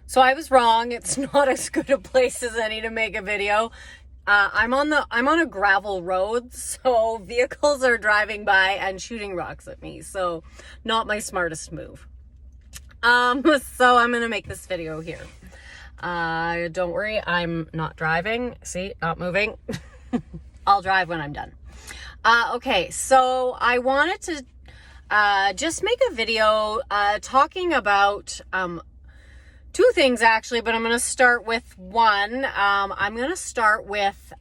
So I was wrong. It's not as good a place as any to make a video. I'm on a gravel road, so vehicles are driving by and shooting rocks at me. So not my smartest move. So I'm gonna make this video here. Don't worry, I'm not driving. See, not moving. I'll drive when I'm done. Okay, so I wanted to just make a video talking about two things actually, but I'm going to start with one. I'm going to start with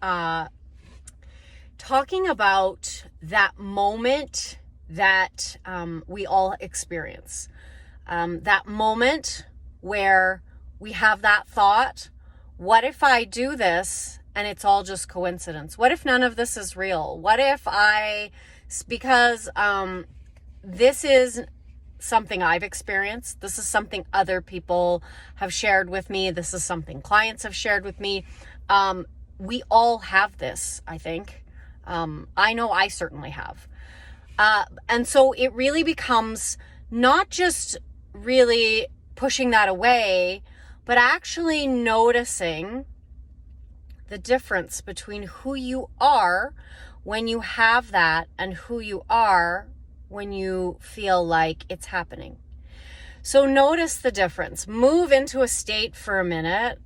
talking about that moment that we all experience. That moment where we have that thought, what if I do this and it's all just coincidence? What if none of this is real? What if because this is something I've experienced. This is something other people have shared with me. This is something clients have shared with me. We all have this, I think. I know I certainly have. And so it really becomes not just really pushing that away, but actually noticing the difference between who you are when you have that and who you are when you feel like it's happening. So notice the difference. Move into a state for a minute.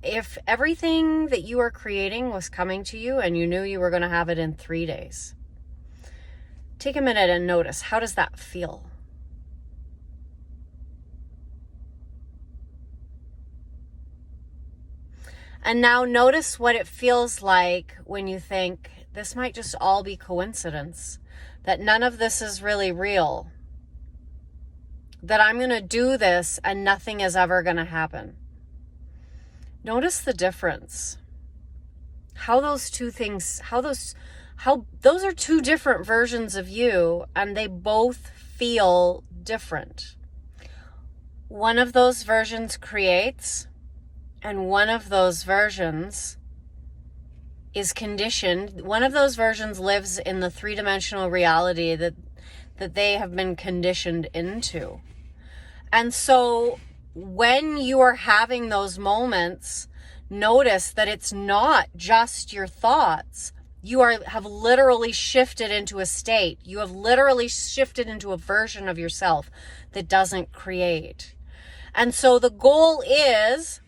If everything that you are creating was coming to you and you knew you were going to have it in 3 days, take a minute and notice, how does that feel? And now notice what it feels like when you think this might just all be coincidence, that none of this is really real, that I'm going to do this and nothing is ever going to happen. Notice the difference. How those are two different versions of you, and they both feel different. One of those versions creates, and one of those versions is conditioned. One of those versions lives in the three-dimensional reality that they have been conditioned into. And so when you are having those moments, notice that it's not just your thoughts. You have literally shifted into a state. You have literally shifted into a version of yourself that doesn't create. And so the goal is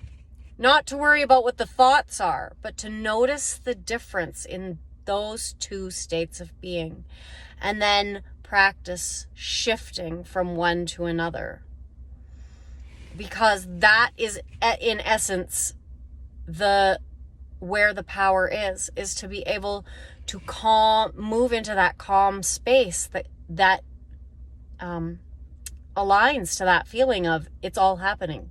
not to worry about what the thoughts are, but to notice the difference in those two states of being, and then practice shifting from one to another. Because that is, in essence, where the power is to be able to move into that calm space that aligns to that feeling of it's all happening.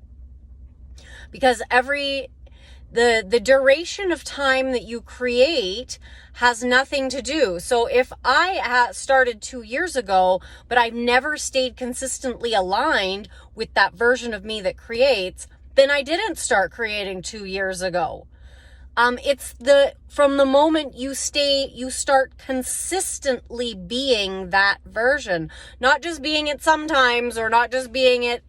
Because the duration of time that you create has nothing to do. So if I started 2 years ago, but I've never stayed consistently aligned with that version of me that creates, then I didn't start creating 2 years ago. It's from the moment you start consistently being that version, not just being it sometimes, or not just being it,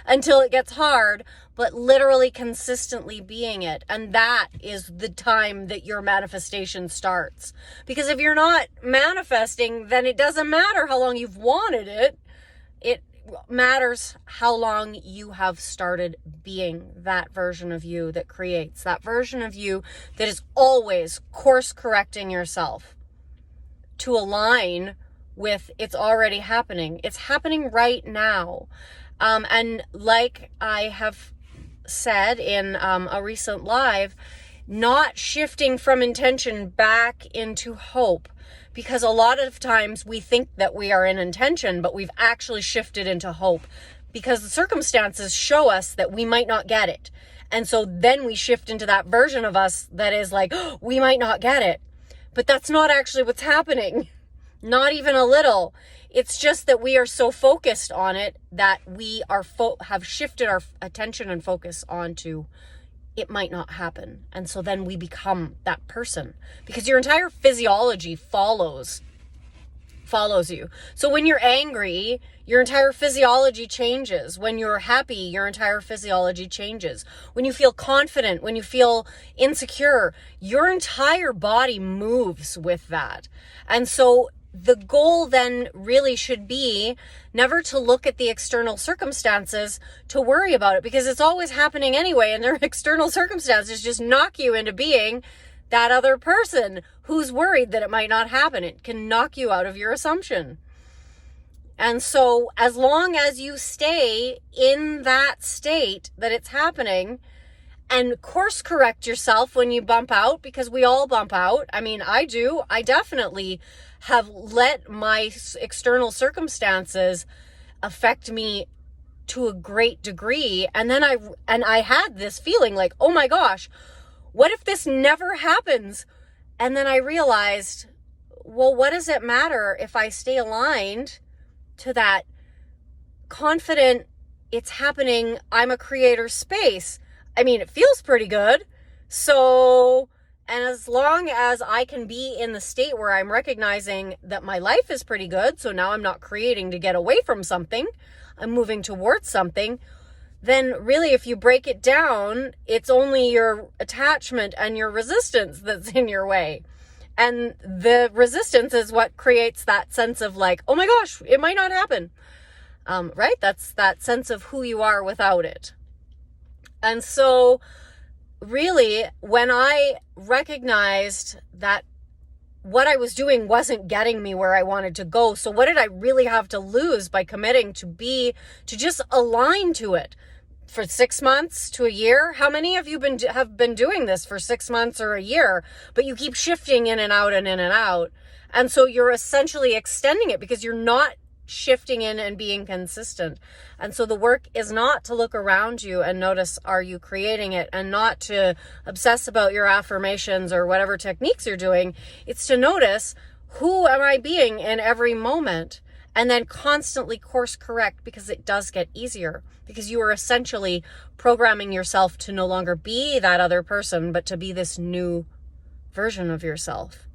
until it gets hard, but literally consistently being it. And that is the time that your manifestation starts. Because if you're not manifesting, then it doesn't matter how long you've wanted it. It matters how long you have started being that version of you that creates, that version of you that is always course correcting yourself to align with it's already happening. It's happening right now. And like I have said in a recent live, not shifting from intention back into hope, because a lot of times we think that we are in intention, but we've actually shifted into hope because the circumstances show us that we might not get it. And so then we shift into that version of us that is like, oh, we might not get it. But that's not actually what's happening. Not even a little. It's just that we are so focused on it that we have shifted our attention and focus onto it might not happen. And so then we become that person, because your entire physiology follows follows you. So when you're angry, your entire physiology changes. When you're happy, your entire physiology changes. When you feel confident, when you feel insecure, your entire body moves with that. And so the goal then really should be never to look at the external circumstances to worry about it, because it's always happening anyway, and their external circumstances just knock you into being that other person who's worried that it might not happen. It can knock you out of your assumption. And so as long as you stay in that state that it's happening, and course correct yourself when you bump out, because we all bump out. I mean, I do. I definitely have let my external circumstances affect me to a great degree. And then I had this feeling like, oh my gosh, what if this never happens? And then I realized, well, what does it matter if I stay aligned to that confident, it's happening, I'm a creator space? I mean, it feels pretty good. So, and as long as I can be in the state where I'm recognizing that my life is pretty good, so now I'm not creating to get away from something, I'm moving towards something, then really if you break it down, it's only your attachment and your resistance that's in your way. And the resistance is what creates that sense of like, oh my gosh, it might not happen. Right? That's that sense of who you are without it. And so really, when I recognized that what I was doing wasn't getting me where I wanted to go, so what did I really have to lose by committing to just align to it for 6 months to a year? How many of you have been doing this for 6 months or a year, but you keep shifting in and out and in and out? And so you're essentially extending it because you're not shifting in and being consistent. And so the work is not to look around you and notice, are you creating it, and not to obsess about your affirmations or whatever techniques you're doing. It's to notice, who am I being in every moment? And then constantly course correct, because it does get easier, because you are essentially programming yourself to no longer be that other person, but to be this new version of yourself.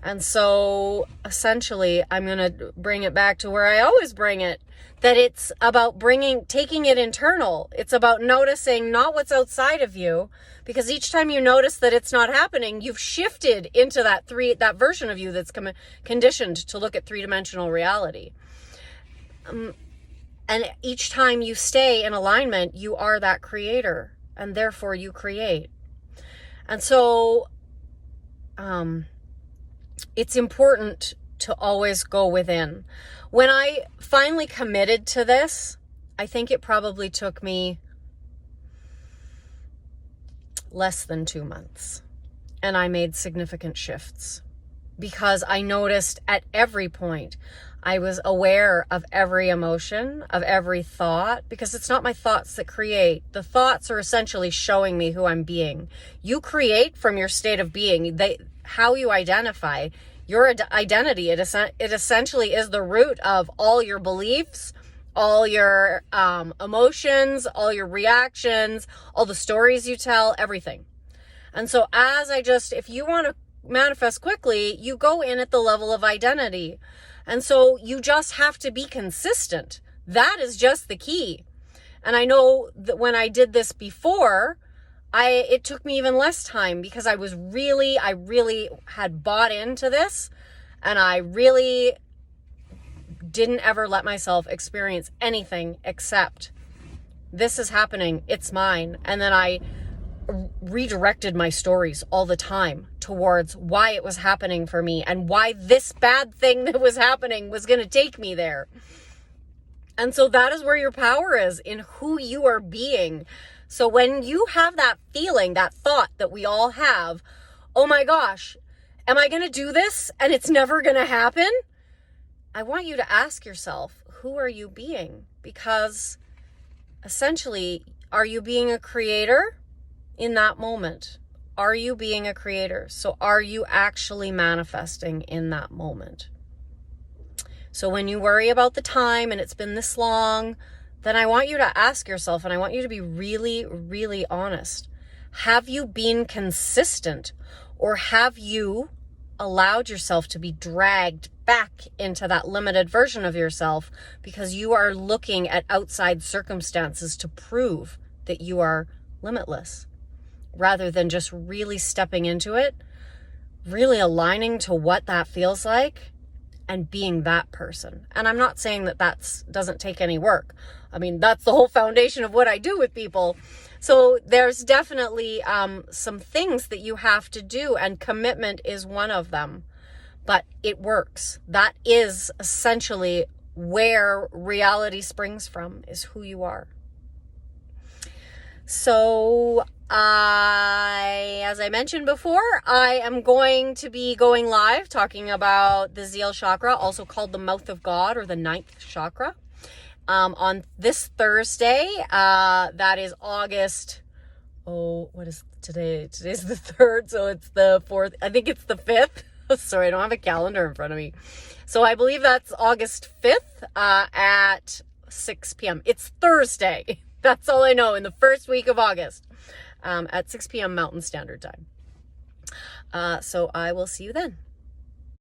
And so essentially, I'm going to bring it back to where I always bring it, that it's about taking it internal. It's about noticing not what's outside of you, because each time you notice that it's not happening, you've shifted into that version of you that's conditioned to look at three-dimensional reality. And each time you stay in alignment, you are that creator, and therefore you create. And so, it's important to always go within. When I finally committed to this, I think it probably took me less than 2 months. And I made significant shifts, because I noticed at every point, I was aware of every emotion, of every thought, because it's not my thoughts that create. The thoughts are essentially showing me who I'm being. You create from your state of being. How you identify your identity, it essentially is the root of all your beliefs, all your emotions, all your reactions, all the stories you tell, everything. And so if you want to manifest quickly, you go in at the level of identity. And so you just have to be consistent. That is just the key. And I know that when I did this before, it took me even less time, because I really had bought into this, and I really didn't ever let myself experience anything except, this is happening, it's mine. And then I redirected my stories all the time towards why it was happening for me, and why this bad thing that was happening was going to take me there. And so that is where your power is, in who you are being. So when you have that feeling, that thought that we all have, oh my gosh, am I going to do this and it's never going to happen? I want you to ask yourself, who are you being? Because essentially, are you being a creator in that moment? Are you being a creator? So are you actually manifesting in that moment? So when you worry about the time and it's been this long, then I want you to ask yourself, and I want you to be really, really honest. Have you been consistent, or have you allowed yourself to be dragged back into that limited version of yourself because you are looking at outside circumstances to prove that you are limitless, rather than just really stepping into it, really aligning to what that feels like and being that person. And I'm not saying that doesn't take any work. I mean, that's the whole foundation of what I do with people. So there's definitely some things that you have to do, and commitment is one of them. But it works. That is essentially where reality springs from, is who you are. So as I mentioned before, I am going to be going live talking about the Zeal chakra, also called the mouth of God or the ninth chakra, on this Thursday. That is August. Oh, what is today? Today's the 3rd, so it's the 4th. I think it's the 5th. Sorry, I don't have a calendar in front of me. So I believe that's August 5th at 6 p.m. It's Thursday. That's all I know, in the first week of August at 6 p.m. Mountain Standard Time. So I will see you then.